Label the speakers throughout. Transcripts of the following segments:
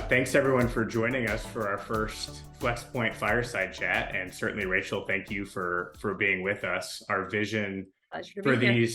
Speaker 1: Thanks everyone for joining us for our first FlexPoint Fireside chat, and certainly Rachel, thank you for being with us. Our vision
Speaker 2: Pleasure to
Speaker 1: for
Speaker 2: be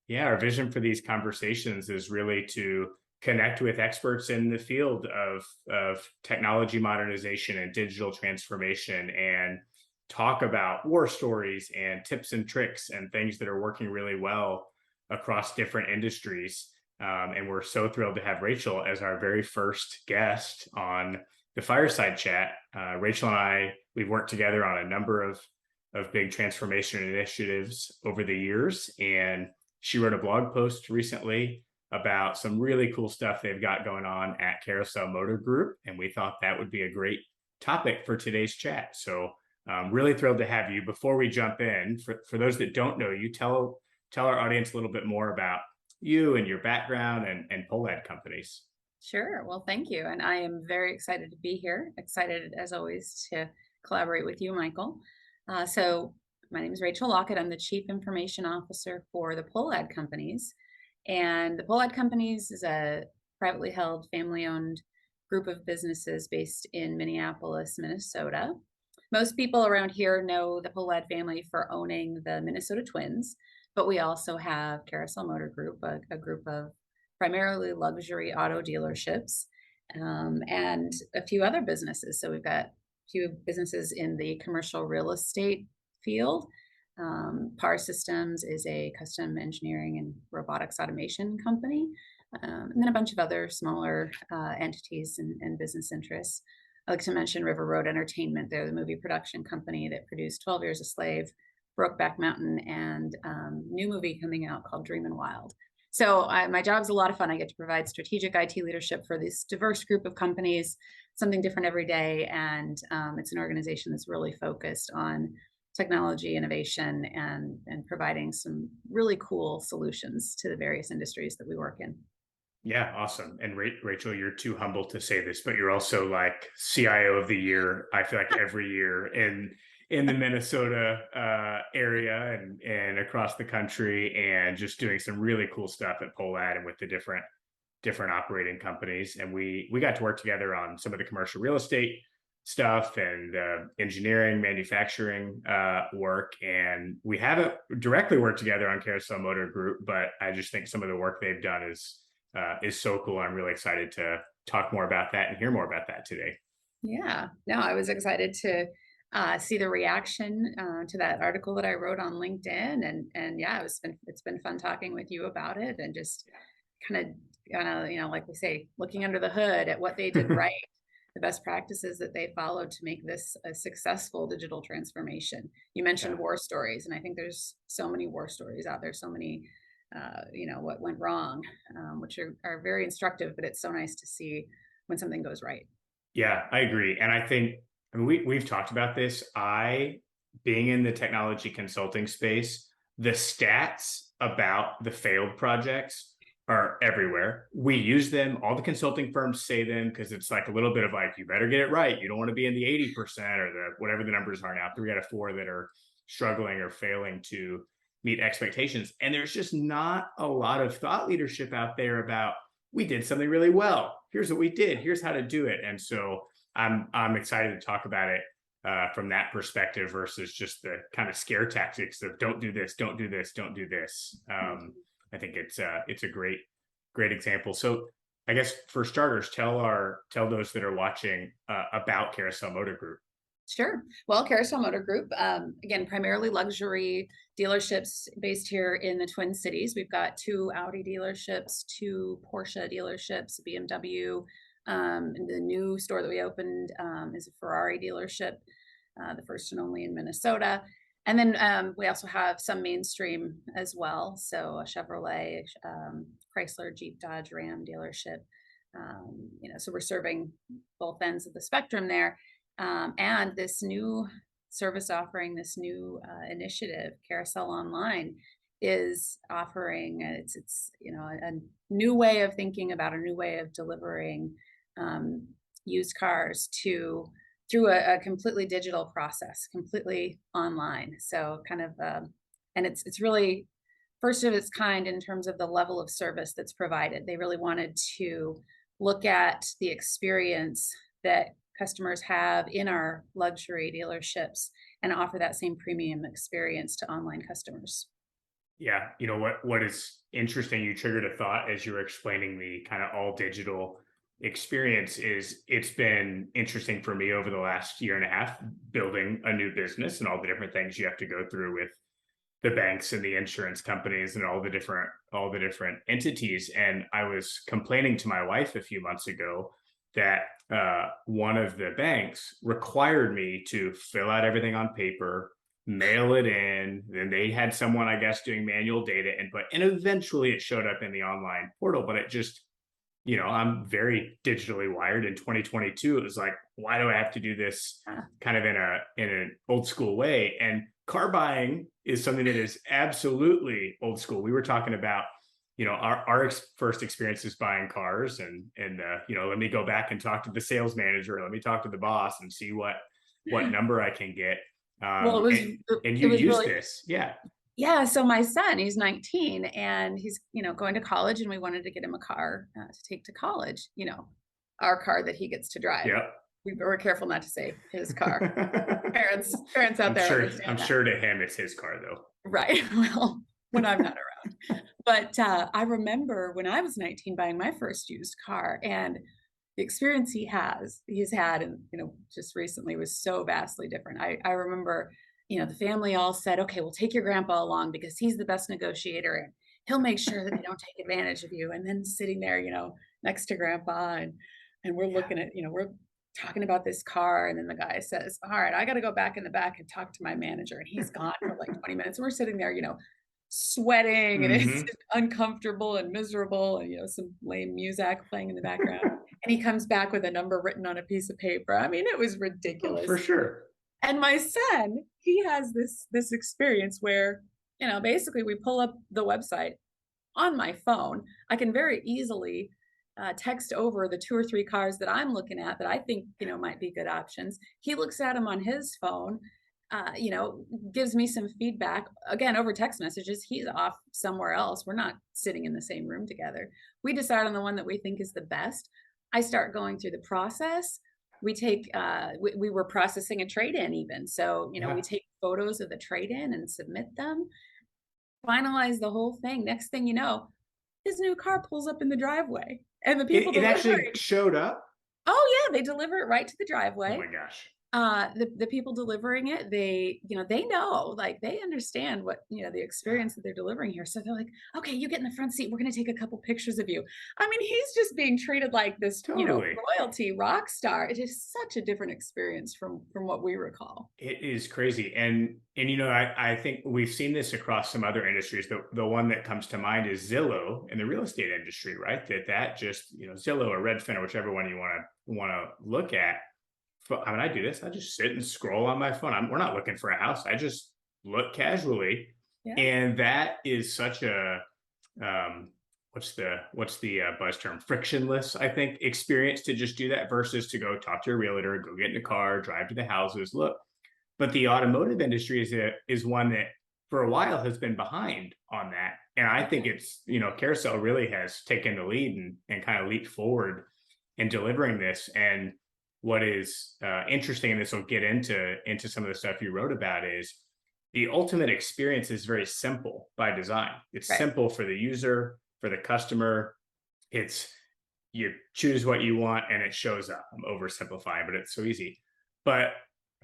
Speaker 2: here.
Speaker 1: our vision for these conversations is really to connect with experts in the field of technology modernization and digital transformation, and talk about war stories and tips and tricks and things that are working really well across different industries. And we're so thrilled to have Rachel as our very first guest on the Fireside Chat. Rachel and I, we've worked together on a number of big transformation initiatives over the years, and she wrote a blog post recently about some really cool stuff they've got going on at Carousel Motor Group, and we thought that would be a great topic for today's chat. So really thrilled to have you. Before we jump in, for those that don't know you, tell our audience a little bit more about you and your background and POLAD companies.
Speaker 2: Sure. Well, thank you. And I am very excited to be here. Excited, as always, to collaborate with you, Michael. So my name is Rachel Lockett. I'm the Chief Information Officer for the POLAD companies. And the POLAD companies is a privately held, family-owned group of businesses based in Minneapolis, Minnesota. Most people around here know the POLAD family for owning the Minnesota Twins, but we also have Carousel Motor Group, a group of primarily luxury auto dealerships, and a few other businesses. So we've got a few businesses in the commercial real estate field. Par Systems is a custom engineering and robotics automation company, and then a bunch of other smaller entities and business interests. I like to mention River Road Entertainment. They're the movie production company that produced 12 Years a Slave, Brokeback Mountain, and new movie coming out called Dreamin' Wild. So my job's a lot of fun. I get to provide strategic IT leadership for this diverse group of companies, something different every day. And it's an organization that's really focused on technology innovation and providing some really cool solutions to the various industries that we work in.
Speaker 1: Yeah, awesome. And Rachel, you're too humble to say this, but you're also like CIO of the year. I feel like every year in the Minnesota area and across the country, and just doing some really cool stuff at POLAD and with the different operating companies. And we got to work together on some of the commercial real estate stuff and engineering, manufacturing work. And we haven't directly worked together on Carousel Motor Group, but I just think some of the work they've done is so cool. I'm really excited to talk more about that and hear more about that today.
Speaker 2: Yeah, no, I was excited to see the reaction to that article that I wrote on LinkedIn, and yeah, it's been fun talking with you about it, and just kind of like we say, looking under the hood at what they did right, the best practices that they followed to make this a successful digital transformation. You mentioned
Speaker 1: Yeah.
Speaker 2: war stories, and I think there's so many war stories out there, so many what went wrong, which are very instructive, but it's so nice to see when something goes right.
Speaker 1: Yeah, I agree. And I mean, we've talked about this. Being in the technology consulting space, the stats about the failed projects are everywhere. We use them. All the consulting firms say them because it's like a little bit of like, you better get it right. You don't want to be in the 80% or the whatever the numbers are now, 3 out of 4 that are struggling or failing to meet expectations. And there's just not a lot of thought leadership out there about, we did something really well. Here's what we did. Here's how to do it. And so I'm excited to talk about it from that perspective versus just the kind of scare tactics of don't do this, don't do this, don't do this. I think it's a great example. So I guess for starters, tell those that are watching about Carousel Motor Group.
Speaker 2: Sure. Well, Carousel Motor Group, again, primarily luxury dealerships based here in the Twin Cities. We've got 2 Audi dealerships, 2 Porsche dealerships, BMW. And the new store that we opened is a Ferrari dealership, the first and only in Minnesota. And then we also have some mainstream as well. So a Chevrolet, Chrysler, Jeep, Dodge, Ram dealership. So we're serving both ends of the spectrum there. And this new service offering, this new initiative, Carousel Online, is offering it's a new way of thinking about a new way of delivering used cars through a completely digital process, completely online. So and it's really first of its kind in terms of the level of service that's provided. They really wanted to look at the experience that customers have in our luxury dealerships and offer that same premium experience to online customers.
Speaker 1: Yeah, what is interesting, you triggered a thought as you were explaining the kind of all digital experience. Is It's been interesting for me over the last year and a half building a new business and all the different things you have to go through with the banks and the insurance companies and all the different entities. And I was complaining to my wife a few months ago that one of the banks required me to fill out everything on paper, mail it in. Then they had someone, I guess, doing manual data input, and eventually it showed up in the online portal. But it just, I'm very digitally wired. In 2022, it was like, why do I have to do this
Speaker 2: Ah,
Speaker 1: kind of in an old school way? And car buying is something that is absolutely old school. We were talking about, our first experiences buying cars, and let me go back and talk to the sales manager. Let me talk to the boss and see what number I can get.
Speaker 2: well,
Speaker 1: And
Speaker 2: it
Speaker 1: you
Speaker 2: was
Speaker 1: use
Speaker 2: really
Speaker 1: this, yeah,
Speaker 2: yeah, so my son, he's 19 and he's, going to college and we wanted to get him a car to take to college, our car that he gets to drive.
Speaker 1: yep.
Speaker 2: We were careful not to say his car. Parents out there
Speaker 1: I'm
Speaker 2: understand that.
Speaker 1: sure to him it's his car though.
Speaker 2: Right. Well, when I'm not around. But I remember when I was 19 buying my first used car and the experience he's had, and just recently was so vastly different. I remember, the family all said, "Okay, we'll take your grandpa along because he's the best negotiator and he'll make sure that they don't take advantage of you." And then sitting there, next to grandpa and we're
Speaker 1: Yeah.
Speaker 2: looking at, we're talking about this car, and then the guy says, "All right, I got to go back in the back and talk to my manager," and he's gone for like 20 minutes. And we're sitting there, sweating, and it's
Speaker 1: Hmm.
Speaker 2: just uncomfortable and miserable, and some lame music playing in the background. And he comes back with a number written on a piece of paper. I mean, it was
Speaker 1: Oh, for
Speaker 2: ridiculous.
Speaker 1: sure.
Speaker 2: And my son, he has this experience where, basically we pull up the website on my phone. I can very easily text over the two or three cars that I'm looking at that I think, might be good options. He looks at them on his phone, gives me some feedback again over text messages. He's off somewhere else. We're not sitting in the same room together. We decide on the one that we think is the best. I start going through the process. We were processing a trade in even. So, we
Speaker 1: Yeah.
Speaker 2: take photos of the trade in and submit them, finalize the whole thing. Next thing you know, his new car pulls up in the driveway and the people
Speaker 1: It actually
Speaker 2: delivering.
Speaker 1: showed up.
Speaker 2: Oh yeah, they deliver it right to the
Speaker 1: Oh
Speaker 2: driveway.
Speaker 1: my gosh.
Speaker 2: The people delivering it, they know, like, they understand what, the
Speaker 1: Yeah,
Speaker 2: experience that they're delivering here. So they're like, "Okay, you get in the front seat. We're gonna take a couple pictures of you." I mean, he's just being treated like this,
Speaker 1: totally.
Speaker 2: royalty rock star. It is such a different experience from what we recall.
Speaker 1: It is crazy. And I think we've seen this across some other industries. The one that comes to mind is Zillow in the real estate industry, right? That just, Zillow or Redfin or whichever one you want to look at. I mean, I do this. I just sit and scroll on my phone. We're not looking for a house. I just look casually,
Speaker 2: Yeah.
Speaker 1: and that is such a um, what's the buzz term, frictionless, I think, experience to just do that versus to go talk to a realtor, go get in a car, drive to the houses, look. But the automotive industry is one that for a while has been behind on that, and I think
Speaker 2: Okay.
Speaker 1: it's, Carousel really has taken the lead and kind of leaped forward in delivering this. And what is interesting, and this will get into some of the stuff you wrote about, is the ultimate experience is very simple by design. It's
Speaker 2: Right.
Speaker 1: simple for the user, for the customer. It's You choose what you want and it shows up. I'm oversimplifying, but it's so easy. But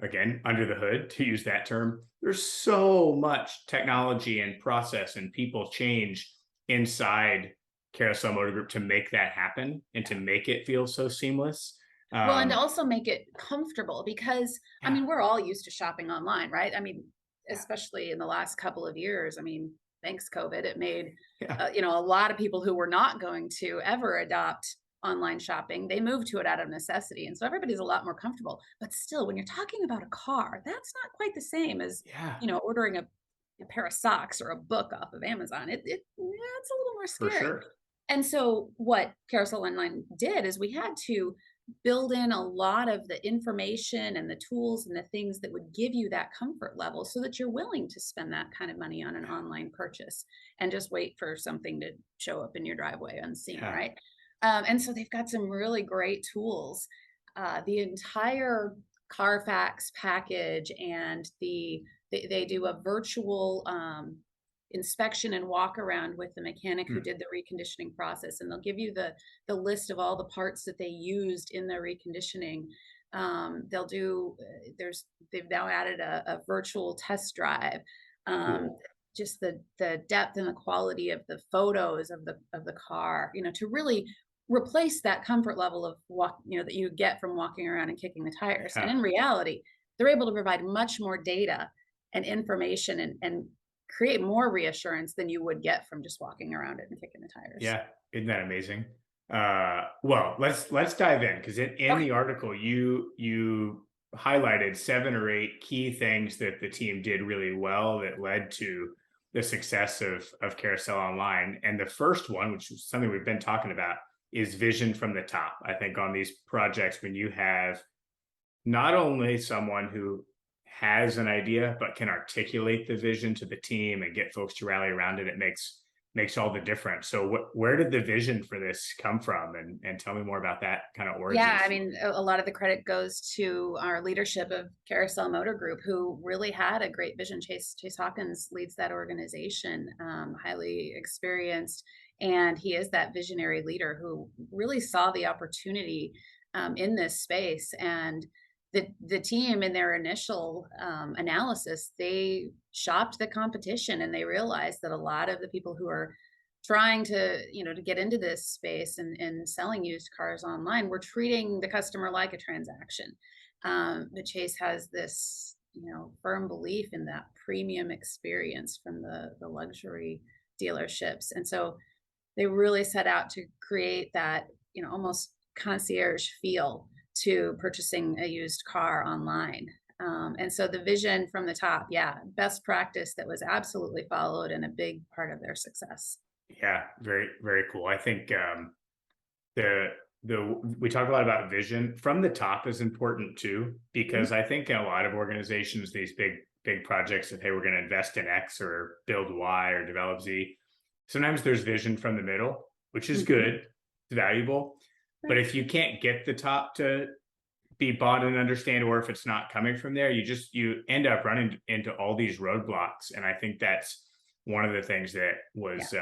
Speaker 1: again, under the hood, to use that term, there's so much technology and process and people change inside Carousel Motor Group to make that happen and to make it feel so seamless.
Speaker 2: Well, and to
Speaker 1: Um,
Speaker 2: also make it comfortable because, I
Speaker 1: yeah,
Speaker 2: mean, we're all used to shopping online, right? I mean,
Speaker 1: yeah,
Speaker 2: especially in the last couple of years. I mean, thanks COVID, it made,
Speaker 1: yeah,
Speaker 2: a lot of people who were not going to ever adopt online shopping, they moved to it out of necessity. And so everybody's a lot more comfortable. But still, when you're talking about a car, that's not quite the same as,
Speaker 1: yeah,
Speaker 2: ordering a pair of socks or a book off of Amazon. Yeah, it's a little more
Speaker 1: for
Speaker 2: scary.
Speaker 1: sure.
Speaker 2: And so what Carousel Online did is we had to build in a lot of the information and the tools and the things that would give you that comfort level so that you're willing to spend that kind of money on an
Speaker 1: Yeah,
Speaker 2: online purchase and just wait for something to show up in your driveway unseen,
Speaker 1: yeah.
Speaker 2: right? And so they've got some really great tools. The entire Carfax package and they do a virtual inspection and walk around with the mechanic who
Speaker 1: Hmm,
Speaker 2: did the reconditioning process, and they'll give you the list of all the parts that they used in the reconditioning. They'll do they've now added a virtual test drive. Um,
Speaker 1: cool.
Speaker 2: just the depth and the quality of the photos of the car, to really replace that comfort level of that you get from walking around and kicking the tires. And
Speaker 1: Yeah.
Speaker 2: in reality, they're able to provide much more data and information and create more reassurance than you would get from just walking around it and kicking the tires.
Speaker 1: Yeah, isn't that amazing? Well, let's dive in because in
Speaker 2: Okay.
Speaker 1: the article you highlighted 7 or 8 key things that the team did really well that led to the success of Carousel Online. And the first one, which is something we've been talking about, is vision from the top. I think on these projects, when you have not only someone who has an idea but can articulate the vision to the team and get folks to rally around it, it makes all the difference. So where did the vision for this come from, and tell me more about that kind of origin
Speaker 2: Yeah, I
Speaker 1: story.
Speaker 2: mean, a lot of the credit goes to our leadership of Carousel Motor Group, who really had a great vision. Chase Hawkins leads that organization, highly experienced, and he is that visionary leader who really saw the opportunity in this space. And the team, in their initial analysis, they shopped the competition, and they realized that a lot of the people who are trying to to get into this space and selling used cars online, we're treating the customer like a transaction. But Chase has this firm belief in that premium experience from the luxury dealerships, and so they really set out to create that almost concierge feel to purchasing a used car online. And so the vision from the top, yeah, best practice that was absolutely followed and a big part of their success.
Speaker 1: Yeah, very very cool. I think the we talk a lot about vision from the top is important too, because I think in a lot of organizations, these big projects that, hey, we're going to invest in X or build Y or develop Z, sometimes there's vision from the middle, which is
Speaker 2: Mhm.
Speaker 1: good, it's valuable. But
Speaker 2: Right.
Speaker 1: if you can't get the top to be bought and understand, or if it's not coming from there, you end up running into all these roadblocks. And I think that's one of the things that
Speaker 2: Yeah.
Speaker 1: was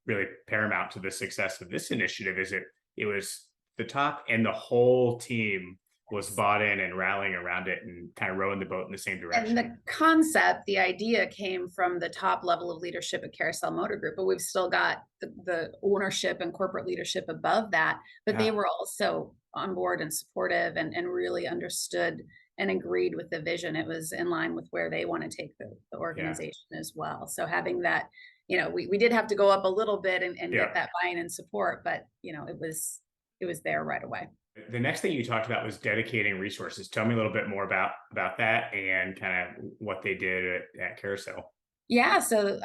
Speaker 1: really paramount to the success of this initiative. Is it was the top, and the whole team was
Speaker 2: Yes.
Speaker 1: bought in and rallying around it and kind of rowing the boat in the same
Speaker 2: And
Speaker 1: direction.
Speaker 2: the concept, the idea came from the top level of leadership at Carousel Motor Group, but we've still got the ownership and corporate leadership above that. But they
Speaker 1: Yeah,
Speaker 2: were also on board and supportive and really understood and agreed with the vision. It was in line with where they want to take the
Speaker 1: yeah,
Speaker 2: organization as well. So having that, we did have to go up a little bit and
Speaker 1: yeah.
Speaker 2: get that buy-in and support, but it was there right away.
Speaker 1: The next thing you talked about was dedicating resources. Tell me a little bit more about that and kind of what they did at Carousel.
Speaker 2: Yeah, so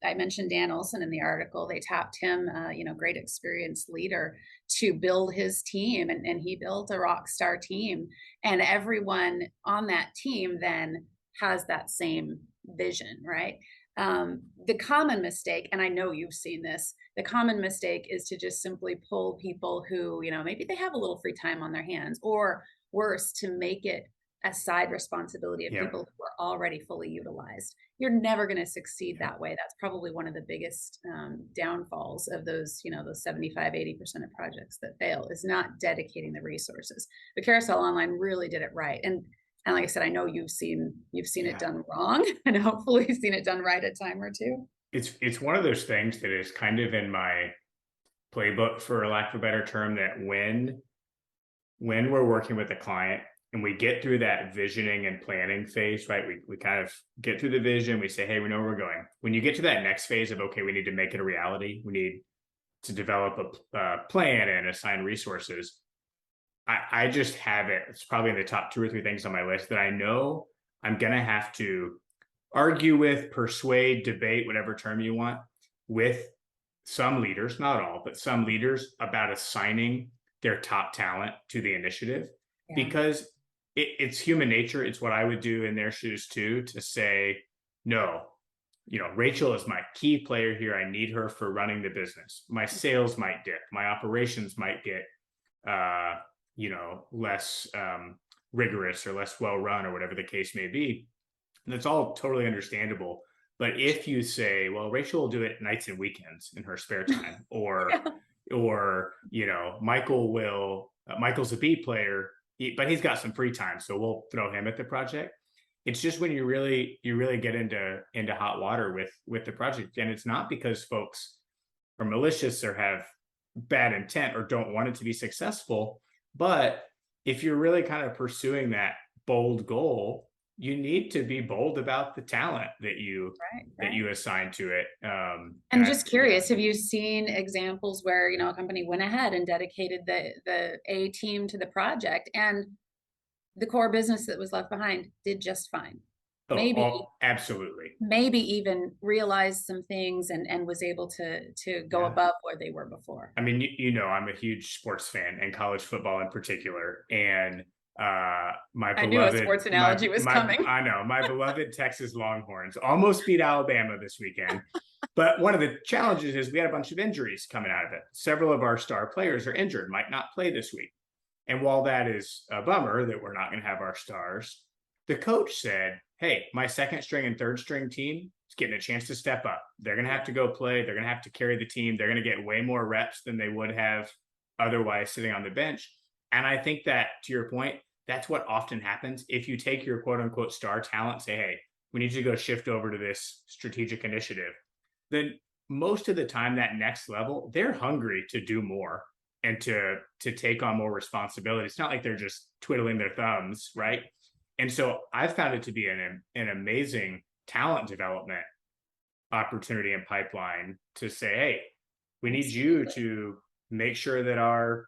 Speaker 2: I mentioned Dan Olson in the article. They tapped him, great experienced leader, to build his team, and he built a rock star team. And everyone on that team then has that same vision, right? The common mistake, and I know you've seen this, the common mistake is to just simply pull people who, maybe they have a little free time on their hands, or worse, to make it a side responsibility of
Speaker 1: Yeah,
Speaker 2: people who are already fully utilized. You're never going to succeed
Speaker 1: yeah,
Speaker 2: that way. That's probably one of the biggest downfalls of those 75-80% of projects that fail, is not dedicating the resources. But Carousel Online really did it right. And like I said, I know you've seen it
Speaker 1: yeah.
Speaker 2: done wrong, and hopefully you've seen it done right a time or two.
Speaker 1: It's one of those things that is kind of in my playbook, for lack of a better term, that when we're working with a client and we get through that visioning and planning phase, right? We kind of get through the vision. We say, hey, we know where we're going. When you get to that next phase of, okay, we need to make it a reality. We need to develop a plan and assign resources. I just have it. It's probably in the top 2 or 3 things on my list that I know I'm going to have to argue with, persuade, debate, whatever term you want, with some leaders, not all, but some leaders, about assigning their top talent to the initiative,
Speaker 2: Yeah.
Speaker 1: because it's human nature. It's what I would do in their shoes too, to say, no, Rachel is my key player here. I need her for running the business. My sales might dip. My operations might get, less rigorous or less well run or whatever the case may be. And that's all totally understandable. But if you say, well, Rachel will do it nights and weekends in her spare time,
Speaker 2: Yeah.
Speaker 1: or Michael's a B player, but he's got some free time, so we'll throw him at the project. It's just when you really get into hot water with the project, and it's not because folks are malicious or have bad intent or don't want it to be successful, but if you're really kind of pursuing that bold goal, you need to be bold about the talent that you
Speaker 2: Right.
Speaker 1: assign to it.
Speaker 2: I'm just curious, have you seen examples where, a company went ahead and dedicated the A team to the project and the core business that was left behind did just fine? Maybe
Speaker 1: Absolutely.
Speaker 2: maybe even realized some things and was able to go above where they were before.
Speaker 1: I mean, I'm a huge sports fan, and college football in particular. And my
Speaker 2: I knew a
Speaker 1: beloved
Speaker 2: sports analogy was coming.
Speaker 1: I know my beloved Texas Longhorns almost beat Alabama this weekend. But one of the challenges is we had a bunch of injuries coming out of it. Several of our star players are injured, might not play this week. And while that is a bummer that we're not going to have our stars, the coach said, hey, my second string and third string team is getting a chance to step up. They're going to have to go play. They're going to have to carry the team. They're going to get way more reps than they would have otherwise sitting on the bench. And I think that, to your point, that's what often happens. If you take your quote unquote star talent, say, hey, we need you to go shift over to this strategic initiative, then most of the time, that next level, they're hungry to do more and to take on more responsibility. It's not like they're just twiddling their thumbs, right? And so I've found it to be an amazing talent development opportunity and pipeline to say, hey, we need you to make sure that our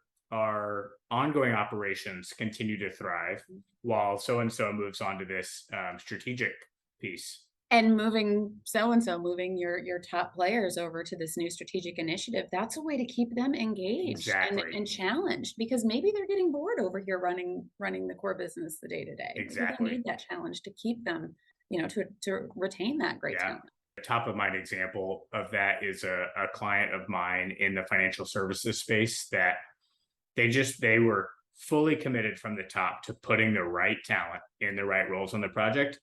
Speaker 1: ongoing operations continue to thrive while so-and-so moves on to this strategic piece.
Speaker 2: And moving your top players over to this new strategic initiative, that's a way to keep them engaged and challenged, because maybe they're getting bored over here running the core business the day to day.
Speaker 1: Exactly.
Speaker 2: They need that challenge to keep them, to retain that great talent.
Speaker 1: A top of mind example of that is a client of mine in the financial services space that they were fully committed from the top to putting the right talent in the right roles on the project.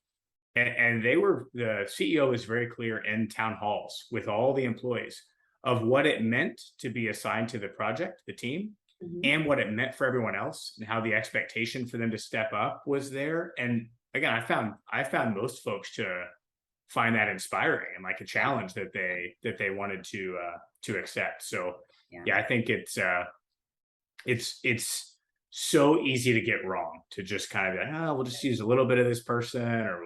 Speaker 1: And the CEO was very clear in town halls with all the employees of what it meant to be assigned to the project, the team, and what it meant for everyone else, and how the expectation for them to step up was there. And again, I found most folks to find that inspiring and like a challenge that they wanted to accept. So I think it's so easy to get wrong, to just kind of be like, oh, we'll just use a little bit of this person, or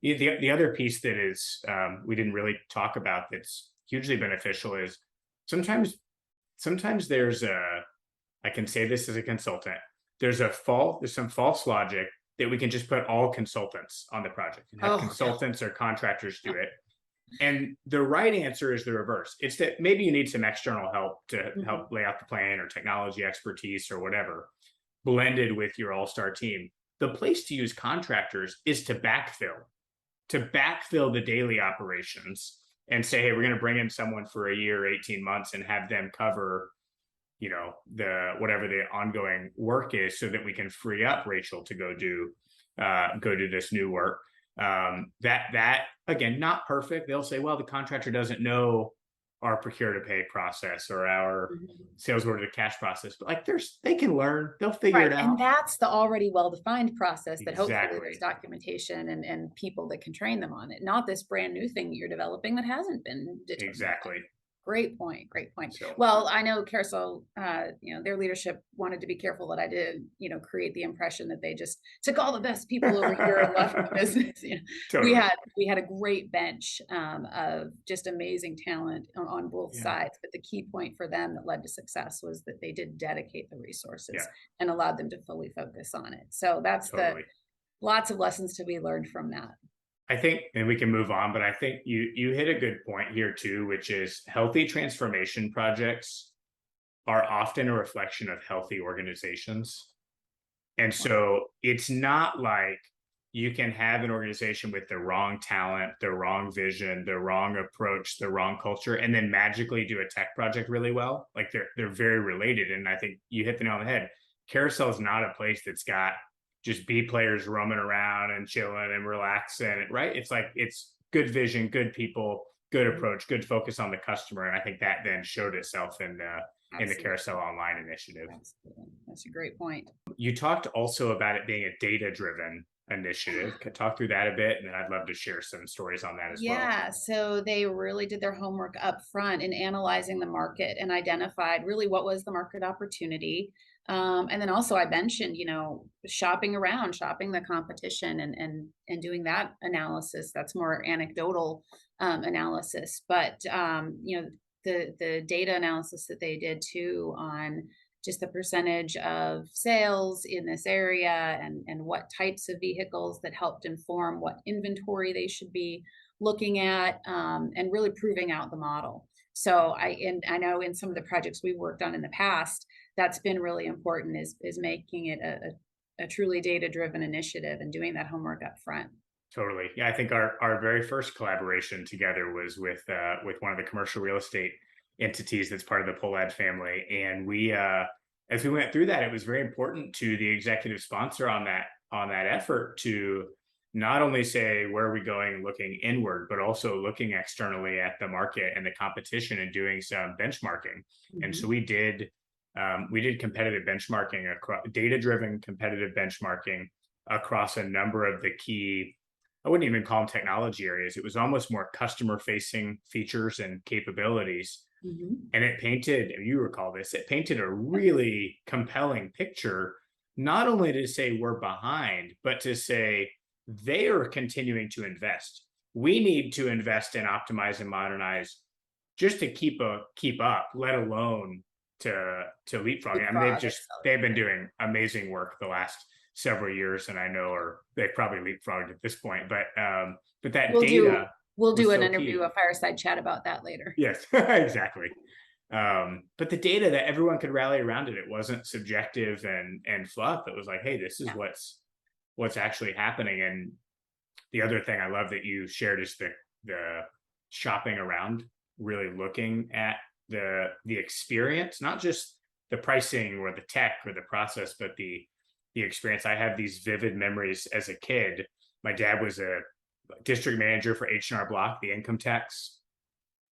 Speaker 1: the other piece that is we didn't really talk about that's hugely beneficial is sometimes there's I can say this as a consultant, there's some false logic that we can just put all consultants on the project and have consultants or contractors do it. And the right answer is the reverse. It's that maybe you need some external help to help lay out the plan, or technology expertise or whatever, blended with your all-star team. The place to use contractors is to backfill the daily operations and say, hey, we're going to bring in someone for a year, 18 months, and have them cover, whatever the ongoing work is, so that we can free up Rachel to go do this new work. That again, not perfect. They'll say, well, the contractor doesn't know our procure to pay process or our sales order to cash process, but like they can learn, they'll figure it out.
Speaker 2: And that's the already well-defined process that hopefully there's documentation and people that can train them on it, not this brand new thing that you're developing that hasn't been determined.
Speaker 1: Exactly.
Speaker 2: Great point. So, well, I know Carousel, their leadership wanted to be careful that I did, create the impression that they just took all the best people over here and left the business. Totally. We had a great bench of just amazing talent on both sides. But the key point for them that led to success was that they did dedicate the resources and allowed them to fully focus on it. So that's lots of lessons to be learned from that.
Speaker 1: I think, and we can move on, but I think you hit a good point here too, which is healthy transformation projects are often a reflection of healthy organizations. And so it's not like you can have an organization with the wrong talent, the wrong vision, the wrong approach, the wrong culture, and then magically do a tech project really well. Like they're very related. And I think you hit the nail on the head. Carousel is not a place that's got just B players roaming around and chilling and relaxing, right? It's like it's good vision, good people, good
Speaker 2: Mhm.
Speaker 1: approach, good focus on the customer. And I think that then showed itself in the
Speaker 2: Absolutely.
Speaker 1: Carousel Online initiative.
Speaker 2: Absolutely. That's a great point.
Speaker 1: You talked also about it being a data driven initiative. Could talk through that a bit, and then I'd love to share some stories on that as well.
Speaker 2: Yeah, so they really did their homework up front in analyzing the market and identified really what was the market opportunity. And then also I mentioned, shopping around, shopping the competition and doing that analysis. That's more anecdotal analysis, but the data analysis that they did too on just the percentage of sales in this area and what types of vehicles that helped inform what inventory they should be looking at, and really proving out the model. So I know in some of the projects we worked on in the past, that's been really important is making it a truly data driven initiative and doing that homework up front.
Speaker 1: Totally. Yeah, I think our very first collaboration together was with one of the commercial real estate entities that's part of the Polad family, and we as we went through that, it was very important to the executive sponsor on that effort to not only say where are we going, looking inward, but also looking externally at the market and the competition and doing some benchmarking. And so
Speaker 2: Mhm.
Speaker 1: we did competitive benchmarking across data driven competitive benchmarking across a number of the key, I wouldn't even call them technology areas. It was almost more customer facing features and capabilities.
Speaker 2: Mhm.
Speaker 1: And it painted, and you recall this, it painted a really compelling picture, not only to say we're behind, but to say they are continuing to invest. We need to invest and optimize and modernize just to keep up, let alone to leapfrog. I mean,
Speaker 2: Leapfrog,
Speaker 1: they've
Speaker 2: accelerate.
Speaker 1: been doing amazing work the last several years, and I know, or they've probably leapfrogged at this point, but that
Speaker 2: We'll do
Speaker 1: data
Speaker 2: we'll
Speaker 1: was
Speaker 2: do an
Speaker 1: so
Speaker 2: interview,
Speaker 1: key.
Speaker 2: a fireside chat about that later.
Speaker 1: Yes, exactly. But the data that everyone could rally around it wasn't subjective and fluff. It was like, hey, this is
Speaker 2: Yeah.
Speaker 1: what's actually happening. And the other thing I love that you shared is the shopping around, really looking at the experience, not just the pricing or the tech or the process, but the experience. I have these vivid memories as a kid. My dad was a district manager for H&R Block, the income tax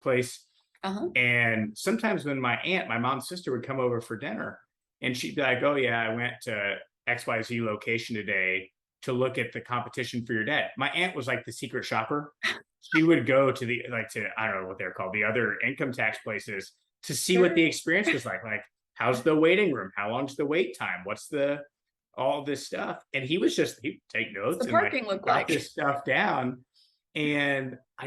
Speaker 1: place.
Speaker 2: Uh-huh.
Speaker 1: And sometimes when my aunt, my mom's sister, would come over for dinner, and she'd be like, "Oh yeah, I went to XYZ location today to look at the competition for your dad." My aunt was like the secret shopper. She would go to the like to I don't know what they're called, the other income tax places to see what
Speaker 2: Sure.
Speaker 1: the experience was like. Like, how's the waiting room? How long's the wait time? What's the all this stuff? And he'd take
Speaker 2: What's the
Speaker 1: notes and like
Speaker 2: parking look
Speaker 1: jot
Speaker 2: like?
Speaker 1: this stuff down. And I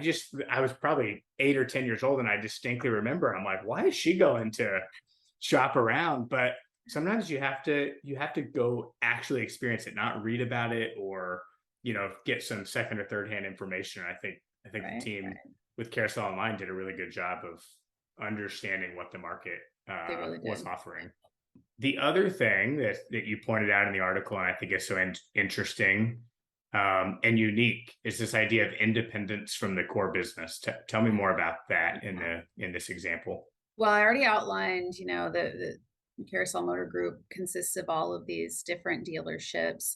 Speaker 1: was probably 8 or 10 years old, and I distinctly remember I'm like, why is she going to shop around? But sometimes you have to go actually experience it, not read about it or get some second or third hand information. I think the
Speaker 2: Right,
Speaker 1: team
Speaker 2: right.
Speaker 1: with Carousel Online did a really good job of understanding what the market
Speaker 2: They really
Speaker 1: was
Speaker 2: did.
Speaker 1: offering. The other thing that you pointed out in the article, and I think is so interesting and unique, is this idea of independence from the core business. Tell me more about that in this example.
Speaker 2: Well, I already outlined, the Carousel Motor Group consists of all of these different dealerships.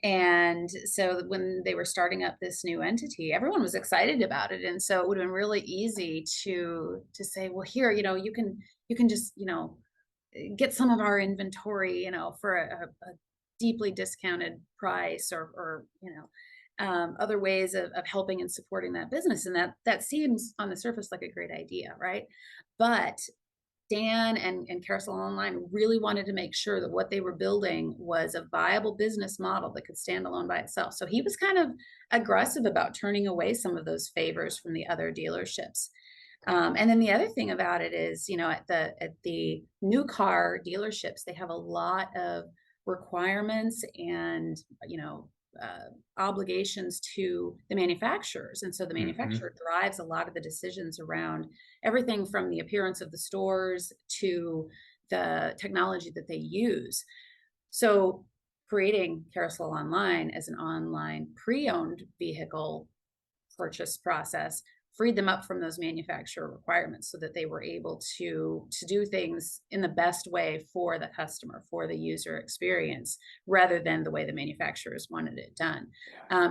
Speaker 2: And so when they were starting up this new entity, everyone was excited about it. And so it would have been really easy to say, well, here, you can just, get some of our inventory, for a deeply discounted price or other ways of helping and supporting that business. And that seems on the surface like a great idea, right? But Dan and Carousel Online really wanted to make sure that what they were building was a viable business model that could stand alone by itself. So he was kind of aggressive about turning away some of those favors from the other dealerships. And then the other thing about it is, at the new car dealerships, they have a lot of requirements and obligations to the manufacturers, and so the
Speaker 1: Hmm.
Speaker 2: manufacturer drives a lot of the decisions around everything from the appearance of the stores to the technology that they use. So creating Carousel Online as an online pre-owned vehicle purchase process freed them up from those manufacturer requirements so that they were able to do things in the best way for the customer, for the user experience, rather than the way the manufacturers wanted it done.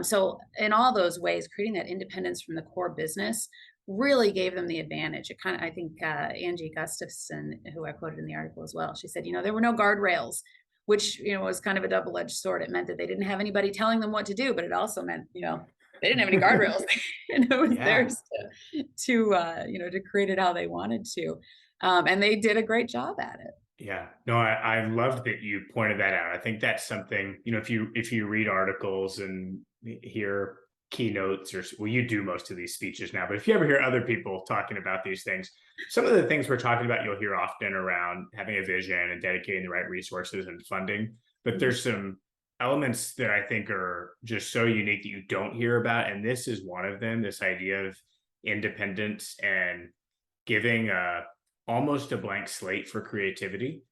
Speaker 2: So in all those ways, creating that independence from the core business really gave them the advantage. It kind of, I think, Angie Gustafson, who I quoted in the article as well, she said, there were no guardrails, which, was kind of a double-edged sword. It meant that they didn't have anybody telling them what to do, but it also meant, they didn't have any guardrails. And it was
Speaker 1: Yeah.
Speaker 2: theirs to create it how they wanted to. And they did a great job at it.
Speaker 1: Yeah. No, I loved that you pointed that out. I think that's something, if you read articles and hear keynotes, or well, you do most of these speeches now, but if you ever hear other people talking about these things, some of the things we're talking about, you'll hear often around having a vision and dedicating the right resources and funding. But
Speaker 2: Mhm.
Speaker 1: there's some elements that I think are just so unique that you don't hear about. And this is one of them, this idea of independence and giving almost a blank slate for creativity.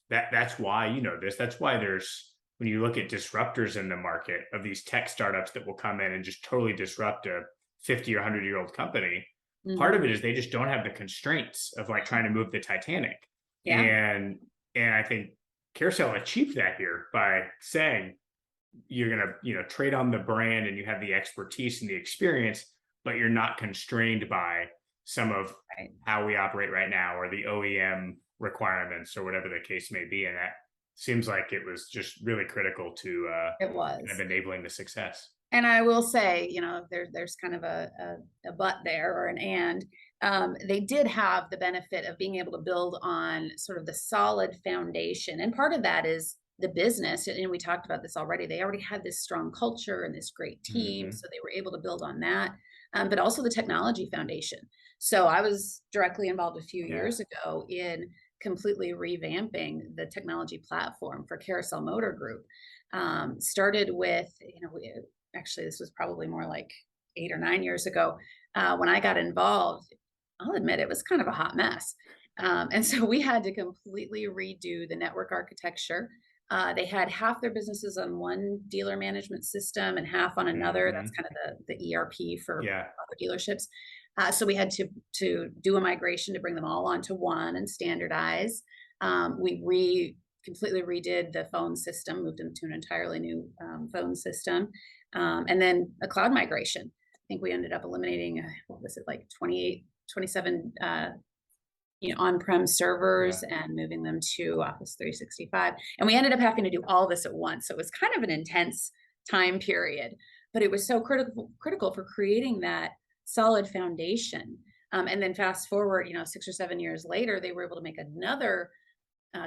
Speaker 1: That's why, this. That's why there's, when you look at disruptors in the market of these tech startups that will come in and just totally disrupt a 50 or 100-year-old company. Part of
Speaker 2: Mhm.
Speaker 1: it is they just don't have the constraints of like trying to move the Titanic.
Speaker 2: Yeah.
Speaker 1: And I think Carousel achieved that here by saying you're gonna, trade on the brand and you have the expertise and the experience, but you're not constrained by some of
Speaker 2: Right.
Speaker 1: how we operate right now or the OEM requirements or whatever the case may be. And that seems like it was just really critical to
Speaker 2: It
Speaker 1: kind of
Speaker 2: was.
Speaker 1: enabling the success.
Speaker 2: And I will say, there's kind of a but there, or an and. They did have the benefit of being able to build on sort of the solid foundation. And part of that is the business. And we talked about this already. They already had this strong culture and this great team.
Speaker 1: Hmm.
Speaker 2: So they were able to build on that, but also the technology foundation. So I was directly involved a few
Speaker 1: Yeah.
Speaker 2: years ago in completely revamping the technology platform for Carousel Motor Group. Started with, actually, this was probably more like 8 or 9 years ago. When I got involved, I'll admit it was kind of a hot mess. And so we had to completely redo the network architecture. They had half their businesses on one dealer management system and half on another. That's
Speaker 1: Hmm.
Speaker 2: kind of the ERP for
Speaker 1: Yeah.
Speaker 2: other dealerships. So we had to do a migration to bring them all onto one and standardize. We completely redid the phone system, moved them to an entirely new phone system, and then a cloud migration. I think we ended up eliminating, what was it, like 28, 27 on-prem servers
Speaker 1: Yeah.
Speaker 2: and moving them to Office 365. And we ended up having to do all this at once. So it was kind of an intense time period, but it was so critical for creating that solid foundation. And then fast forward, 6 or 7 years later, they were able to make another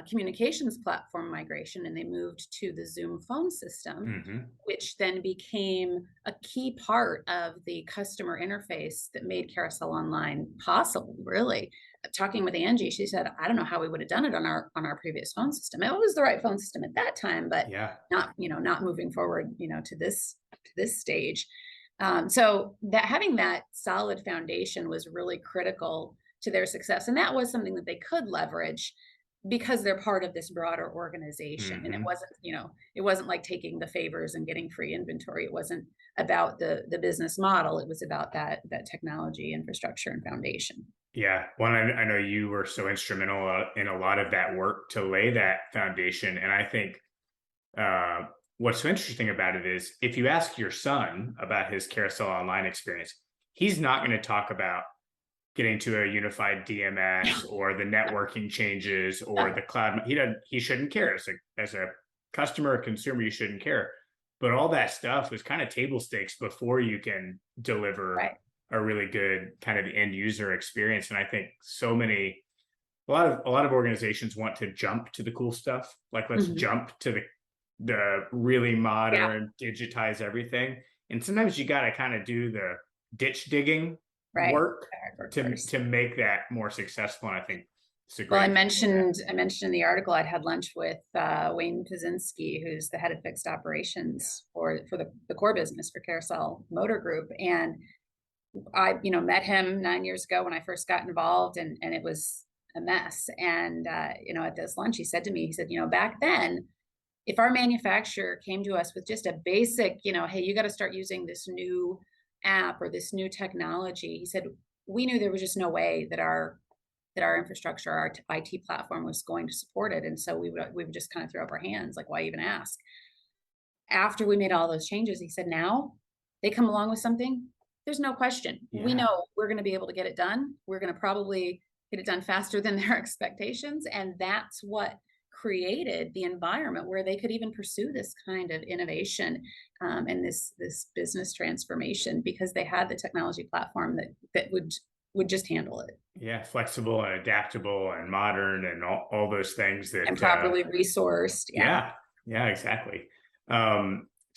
Speaker 2: communications platform migration, and they moved to the Zoom phone system,
Speaker 1: Hmm.
Speaker 2: which then became a key part of the customer interface that made Carousel Online possible. Really, talking with Angie, she said, "I don't know how we would have done it on our previous phone system. It was the right phone system at that time, but
Speaker 1: Yeah.
Speaker 2: not moving forward, to this stage." So that having that solid foundation was really critical to their success, and that was something that they could leverage because they're part of this broader organization. And it
Speaker 1: Hmm.
Speaker 2: wasn't, it wasn't like taking the favors and getting free inventory. It wasn't about the business model. It was about that technology infrastructure and foundation.
Speaker 1: Yeah. Well, I know you were so instrumental in a lot of that work to lay that foundation. And I think uh, what's so interesting about it is if you ask your son about his Carousel Online experience, he's not going to talk about getting to a unified DMS or the networking changes or the cloud. He shouldn't care as a customer or consumer. You shouldn't care. But all that stuff was kind of table stakes before you can deliver
Speaker 2: Right.
Speaker 1: a really good kind of end user experience. And I think a lot of organizations want to jump to the cool stuff. Like, let's
Speaker 2: Mhm.
Speaker 1: jump to the really
Speaker 2: Yeah.
Speaker 1: modern, digitize everything. And sometimes you got to kind of do the ditch digging
Speaker 2: Right.
Speaker 1: work
Speaker 2: Hard work
Speaker 1: to
Speaker 2: first.
Speaker 1: to make that more successful. And I think it's a
Speaker 2: Well,
Speaker 1: great
Speaker 2: I
Speaker 1: example of that.
Speaker 2: mentioned I mentioned in the article I'd had lunch with Wayne Pazinski, who's the head of fixed
Speaker 1: Yeah.
Speaker 2: operations for the core business for Carousel Motor Group. And I, met him 9 years ago when I first got involved, and it was a mess. And at this lunch, he said to me, he said, back then if our manufacturer came to us with just a basic, hey, you got to start using this new app or this new technology, he said, we knew there was just no way that our infrastructure, our IT platform was going to support it. And so we would just kind of throw up our hands, like, why even ask? After we made all those changes, he said, now they come along with something, there's no question. We
Speaker 1: Yeah.
Speaker 2: know we're going to be able to get it done. We're going to probably get it done faster than their expectations. And that's what created the environment where they could even pursue this kind of innovation, and this business transformation, because they had the technology platform that would just handle it,
Speaker 1: Yeah. Flexible and adaptable and modern and all those things
Speaker 2: and
Speaker 1: that,
Speaker 2: properly resourced. Yeah.
Speaker 1: yeah. Yeah, exactly.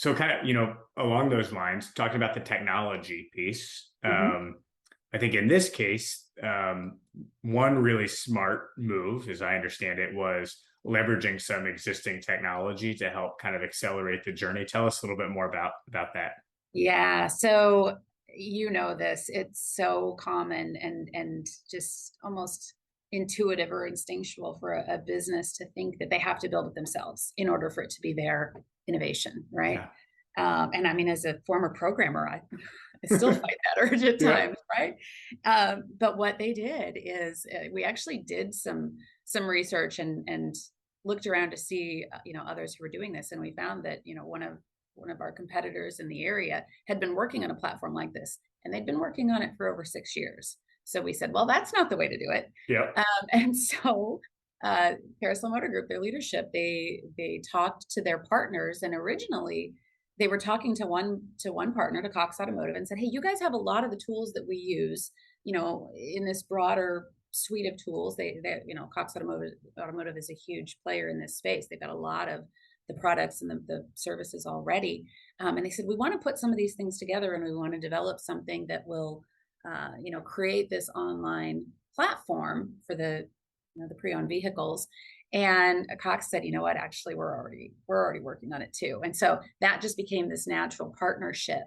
Speaker 1: So kind of, along those lines, talking about the technology piece,
Speaker 2: Mhm.
Speaker 1: I think in this case, one really smart move, as I understand it, was leveraging some existing technology to help kind of accelerate the journey. Tell us a little bit more about that.
Speaker 2: Yeah. So this, it's so common and just almost intuitive or instinctual for a business to think that they have to build it themselves in order for it to be their innovation, right?
Speaker 1: Yeah.
Speaker 2: And I mean, as a former programmer, I still fight that urge at
Speaker 1: Yeah.
Speaker 2: times, right? But what they did is, we actually did some research and looked around to see, others who were doing this, and we found that, one of our competitors in the area had been working on a platform like this, and they'd been working on it for over 6 years. So we said, well, that's not the way to do it.
Speaker 1: Yep.
Speaker 2: And so Carousel Motor Group, their leadership, they talked to their partners, and originally they were talking to one partner, to Cox Automotive, and said, hey, you guys have a lot of the tools that we use, in this broader suite of tools. Cox Automotive is a huge player in this space. They've got a lot of the products and the services already. And they said, we want to put some of these things together, and we want to develop something that will, create this online platform for the pre-owned vehicles. And Cox said, you know what, actually, we're already working on it too. And so that just became this natural partnership.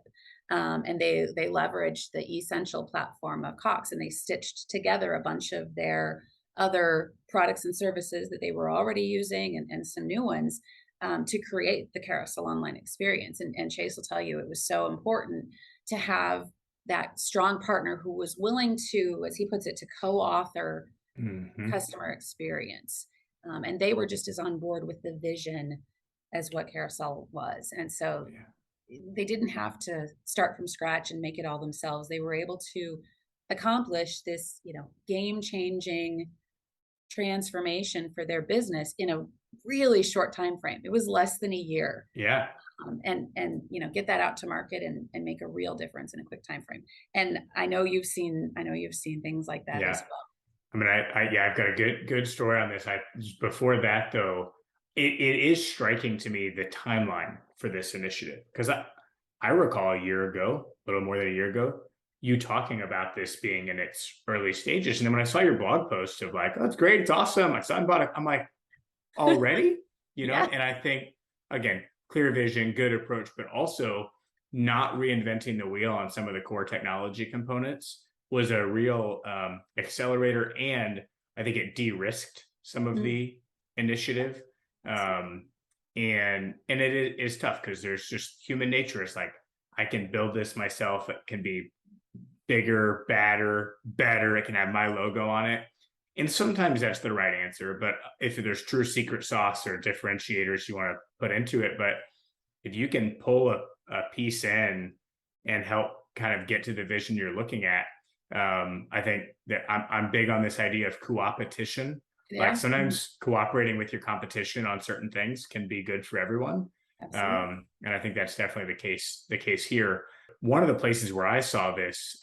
Speaker 2: And they leveraged the Essential platform of Cox, and they stitched together a bunch of their other products and services that they were already using, and some new ones, to create the Carousel online experience. And Chase will tell you, it was so important to have that strong partner who was willing to, as he puts it, to co-author
Speaker 1: Hmm.
Speaker 2: customer experience. And they were just as on board with the vision as what Carousel was. And so
Speaker 1: Yeah.
Speaker 2: they didn't have to start from scratch and make it all themselves. They were able to accomplish this, game changing transformation for their business in a really short time frame. It was less than a year.
Speaker 1: Yeah.
Speaker 2: And get that out to market, and make a real difference in a quick time frame. And I know you've seen things like that as
Speaker 1: Yeah.
Speaker 2: well.
Speaker 1: I mean, yeah, I've got a good story on this. Before that though, it is striking to me the timeline for this initiative, because I recall a year ago, a little more than a year ago, you talking about this being in its early stages, and then when I saw your blog post of like, oh, it's great, it's awesome, my son bought it, I'm like, already,
Speaker 2: Yeah.
Speaker 1: and I think, again, clear vision, good approach, but also not reinventing the wheel on some of the core technology components was a real accelerator, and I think it de-risked some of
Speaker 2: Mm,
Speaker 1: the initiative.
Speaker 2: absolutely.
Speaker 1: And it is tough because there's just human nature. It's like, I can build this myself. It can be bigger, badder, better. It can have my logo on it. And sometimes that's the right answer. But if there's true secret sauce or differentiators you want to put into it, but if you can pull a piece in and help kind of get to the vision you're looking at, I think that I'm big on this idea of co-opetition. Like,
Speaker 2: Yeah. Mhm.
Speaker 1: sometimes cooperating with your competition on certain things can be good for everyone.
Speaker 2: Absolutely.
Speaker 1: And I think that's definitely the case here. One of the places where I saw this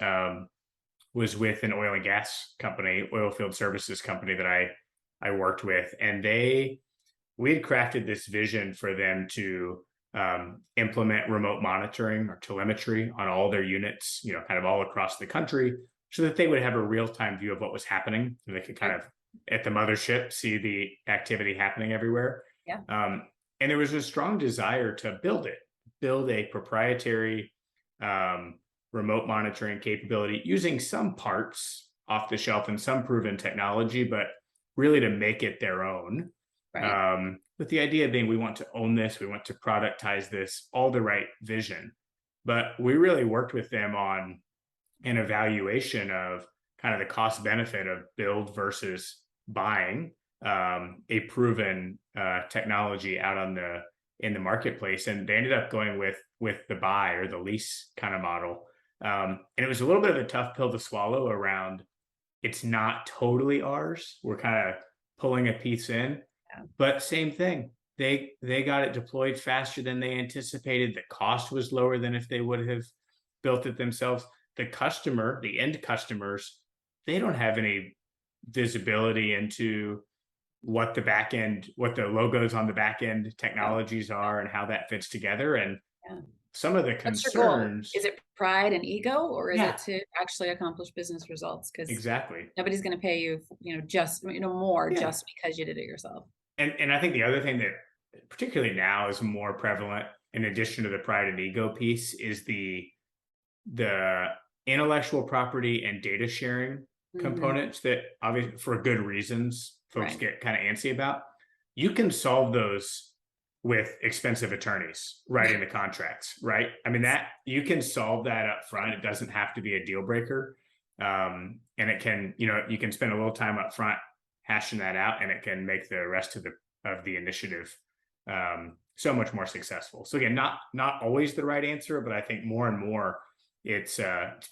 Speaker 1: was with an oil and gas company, oil field services company that I worked with, and we had crafted this vision for them to implement remote monitoring or telemetry on all their units, kind of all across the country, so that they would have a real time view of what was happening. And they could kind
Speaker 2: Sure.
Speaker 1: of, at the mothership, see the activity happening everywhere.
Speaker 2: Yeah.
Speaker 1: Um, and there was a strong desire to build a proprietary um, remote monitoring capability using some parts off the shelf and some proven technology, but really to make it their own.
Speaker 2: Right.
Speaker 1: with the idea being we want to own this, we want to productize this, all the right vision. But we really worked with them on an evaluation of kind of the cost benefit of build versus buying a proven technology out on the in the marketplace, and they ended up going with the buy or the lease kind of model. And it was a little bit of a tough pill to swallow around it's not totally ours. We're kind of pulling a piece in,
Speaker 2: Yeah.
Speaker 1: but same thing. They got it deployed faster than they anticipated. The cost was lower than if they would have built it themselves. The customer, the end customers, they don't have any visibility into what the back end, what the logos on the back end
Speaker 2: Yeah.
Speaker 1: technologies are and how that fits together. And
Speaker 2: Yeah.
Speaker 1: some of the
Speaker 2: What's your goal?
Speaker 1: concerns,
Speaker 2: Is it pride and ego, or is it
Speaker 1: yeah,
Speaker 2: to actually accomplish business results? Because
Speaker 1: exactly.
Speaker 2: nobody's going to pay you, just more
Speaker 1: Yeah.
Speaker 2: just because you did it yourself.
Speaker 1: And I think the other thing that particularly now is more prevalent in addition to the pride and ego piece is the intellectual property and data sharing
Speaker 2: Hmm.
Speaker 1: components that obviously for good reasons folks
Speaker 2: Right.
Speaker 1: get kind of antsy about. You can solve those with expensive attorneys writing the contracts, right? I mean, that you can solve that up front. It doesn't have to be a deal breaker. And it can, you can spend a little time up front hashing that out, and it can make the rest of the initiative so much more successful. So again, not always the right answer, but I think more and more it's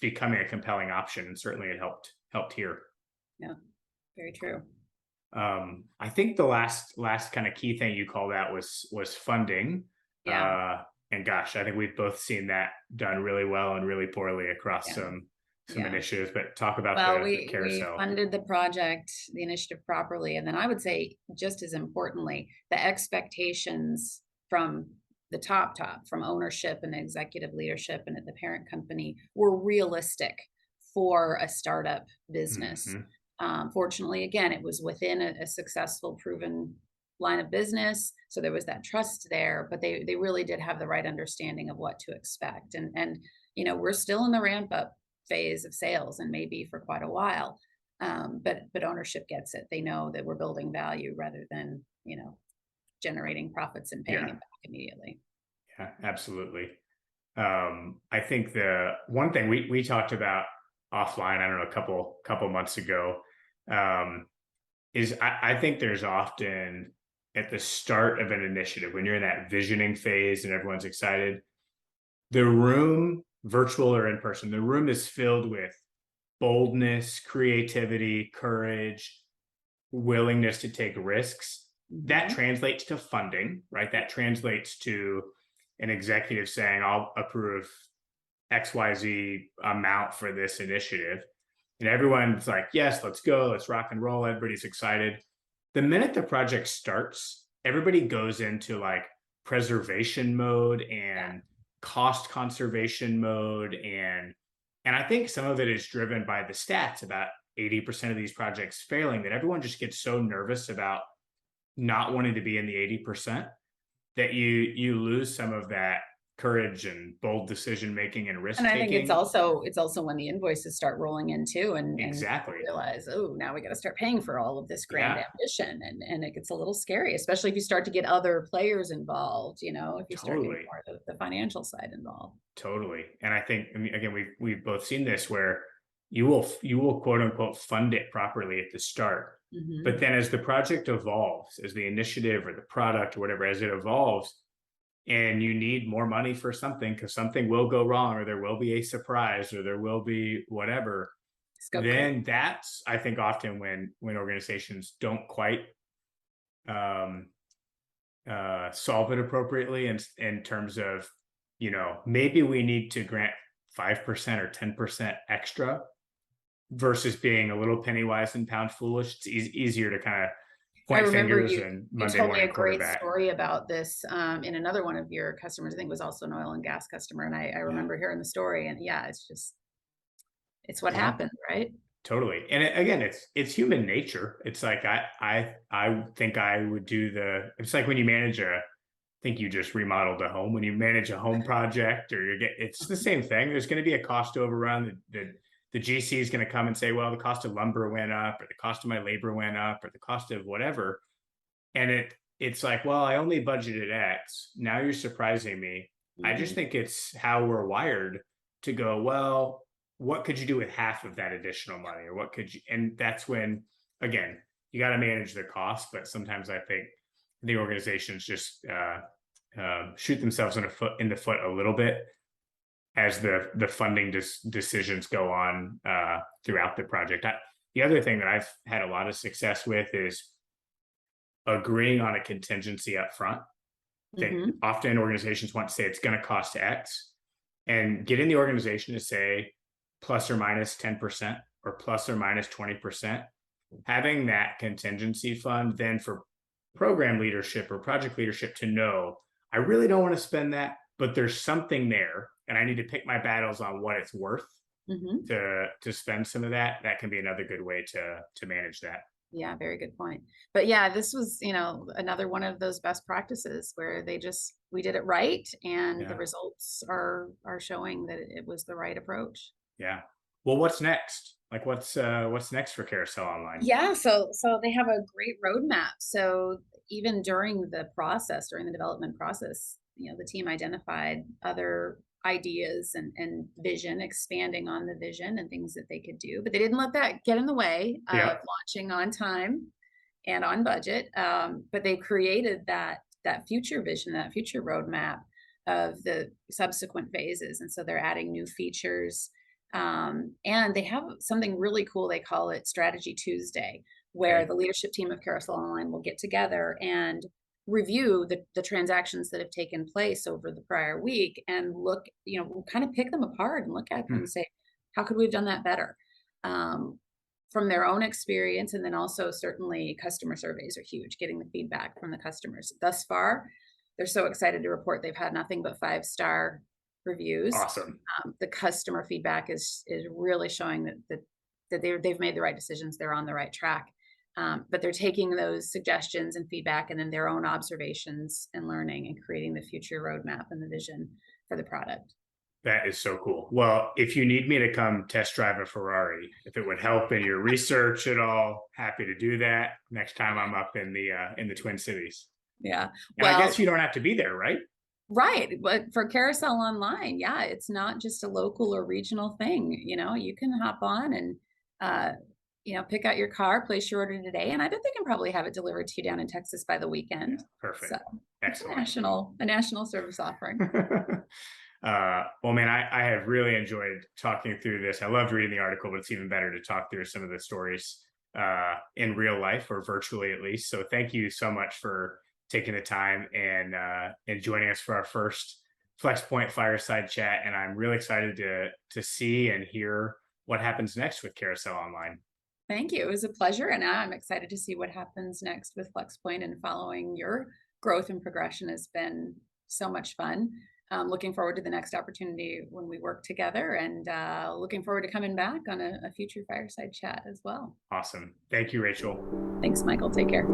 Speaker 1: becoming a compelling option, and certainly it helped here.
Speaker 2: Yeah. Very true.
Speaker 1: I think the last kind of key thing you called out was funding.
Speaker 2: Yeah.
Speaker 1: And gosh, I think we've both seen that done really well and really poorly across
Speaker 2: Yeah.
Speaker 1: some
Speaker 2: Yeah.
Speaker 1: initiatives. But talk about
Speaker 2: Well,
Speaker 1: the
Speaker 2: we
Speaker 1: carousel.
Speaker 2: funded the project, the initiative properly, and then I would say just as importantly, the expectations from the top, from ownership and executive leadership and at the parent company were realistic for a startup business.
Speaker 1: Hmm.
Speaker 2: Fortunately, again, it was within a successful, proven line of business, so there was that trust there. But they really did have the right understanding of what to expect, and we're still in the ramp up phase of sales and maybe for quite a while. But ownership gets it. They know that we're building value rather than generating profits and paying
Speaker 1: Yeah,
Speaker 2: it back immediately.
Speaker 1: yeah, absolutely. I think the one thing we talked about offline, I don't know, a couple months ago, um, is I think there's often at the start of an initiative when you're in that visioning phase and everyone's excited, the room, virtual or in person, the room is filled with boldness, creativity, courage, willingness to take risks. That
Speaker 2: Hmm.
Speaker 1: translates to funding, right? That translates to an executive saying, I'll approve XYZ amount for this initiative. And everyone's like, yes, let's go, let's rock and roll. Everybody's excited. The minute the project starts, everybody goes into like preservation mode
Speaker 2: Yeah.
Speaker 1: and cost conservation mode. And I think some of it is driven by the stats about 80% of these projects failing, that everyone just gets so nervous about not wanting to be in the 80% that you lose some of that courage and bold decision making and
Speaker 2: And
Speaker 1: risk
Speaker 2: I think
Speaker 1: taking.
Speaker 2: it's also when the invoices start rolling in too, and people
Speaker 1: Exactly.
Speaker 2: realize, oh, now we got to start paying for all of this grand
Speaker 1: Yeah,
Speaker 2: ambition, and it gets a little scary, especially if you start to get other players involved. If you start getting
Speaker 1: totally.
Speaker 2: more of the financial side involved.
Speaker 1: Totally. And I think, I mean, again, we've both seen this where you will quote unquote fund it properly at the start. But
Speaker 2: Hmm.
Speaker 1: then as the project evolves, as the initiative or the product or whatever, as it evolves, and you need more money for something because something will go wrong or there will be a surprise or there will be whatever,
Speaker 2: Scope creep.
Speaker 1: then that's I think often when organizations don't quite um solve it appropriately in terms of, maybe we need to grant 5% or 10% extra versus being a little penny wise and pound foolish. It's easier to kind of
Speaker 2: I
Speaker 1: point
Speaker 2: remember
Speaker 1: fingers
Speaker 2: you
Speaker 1: and
Speaker 2: you
Speaker 1: Monday
Speaker 2: told me a
Speaker 1: morning
Speaker 2: great
Speaker 1: quarterback.
Speaker 2: story about this in another one of your customers. I think it was also an oil and gas customer, and I
Speaker 1: Yeah.
Speaker 2: remember hearing the story. And yeah, it's what
Speaker 1: Yeah,
Speaker 2: happened, right?
Speaker 1: totally. And again, it's human nature. It's like I think I would do it's like when you manage I think you just remodeled a home. When you manage a home project or it's the same thing. There's going to be a cost overrun. The GC is going to come and say, well, the cost of lumber went up or the cost of my labor went up or the cost of whatever. And it's like, well, I only budgeted X. Now you're surprising me. I just
Speaker 2: Mhm.
Speaker 1: think it's how we're wired to go, well, what could you do with half of that additional money? Or what could you, and that's when, again, you got to manage the cost. But sometimes I think the organizations just shoot themselves in the foot a little bit as the funding decisions go on throughout the project. The other thing that I've had a lot of success with is agreeing on a contingency up front. I think
Speaker 2: Mhm.
Speaker 1: often organizations want to say it's going to cost X, and getting the organization to say plus or minus 10% or plus or minus 20%, having that contingency fund then for program leadership or project leadership to know, I really don't want to spend that, but there's something there and I need to pick my battles on what it's worth
Speaker 2: Mhm.
Speaker 1: to spend some of that. That can be another good way to manage that.
Speaker 2: Yeah, very good point. But yeah, this was, another one of those best practices where we did it right and the
Speaker 1: Yeah.
Speaker 2: results are showing that it was the right approach.
Speaker 1: Yeah. Well, what's next? Like what's next for Carousel Online?
Speaker 2: Yeah, so they have a great roadmap. So even during the development process, the team identified other ideas and vision, expanding on the vision and things that they could do, but they didn't let that get in the way of
Speaker 1: Yeah.
Speaker 2: launching on time and on budget. But they created that future vision, that future roadmap of the subsequent phases, and so they're adding new features. And they have something really cool. They call it Strategy Tuesday, where
Speaker 1: Okay.
Speaker 2: the leadership team of Carousel Online will get together and review the transactions that have taken place over the prior week and look, we'll kind of pick them apart and look at them
Speaker 1: Hmm.
Speaker 2: and say, how could we have done that better? Um, from their own experience, and then also certainly customer surveys are huge, getting the feedback from the customers. Thus far, they're so excited to report they've had nothing but 5-star reviews.
Speaker 1: Awesome.
Speaker 2: The customer feedback is really showing that they've made the right decisions, they're on the right track. But they're taking those suggestions and feedback and then their own observations and learning and creating the future roadmap and the vision for the product.
Speaker 1: That is so cool. Well, if you need me to come test drive a Ferrari, if it would help in your research at all, happy to do that next time I'm up in the Twin Cities.
Speaker 2: Yeah.
Speaker 1: And I guess
Speaker 2: Well,
Speaker 1: you don't have to be there, right?
Speaker 2: right, but for Carousel Online, yeah, it's not just a local or regional thing, you can hop on and, uh, pick out your car, place your order today, and I bet they can probably have it delivered to you down in Texas by the
Speaker 1: Yeah,
Speaker 2: weekend. So,
Speaker 1: perfect.
Speaker 2: it's a
Speaker 1: Excellent.
Speaker 2: national service offering.
Speaker 1: Well, man, I have really enjoyed talking through this. I loved reading the article, but it's even better to talk through some of the stories in real life or virtually at least. So thank you so much for taking the time and joining us for our first FlexPoint Fireside chat. And I'm really excited to see and hear what happens next with Carousel Online.
Speaker 2: Thank you, it was a pleasure, and I'm excited to see what happens next with FlexPoint, and following your growth and progression has been so much fun. Looking forward to the next opportunity when we work together, and looking forward to coming back on a future fireside chat as well.
Speaker 1: Awesome. Thank you, Rachel.
Speaker 2: Thanks, Michael. Take care.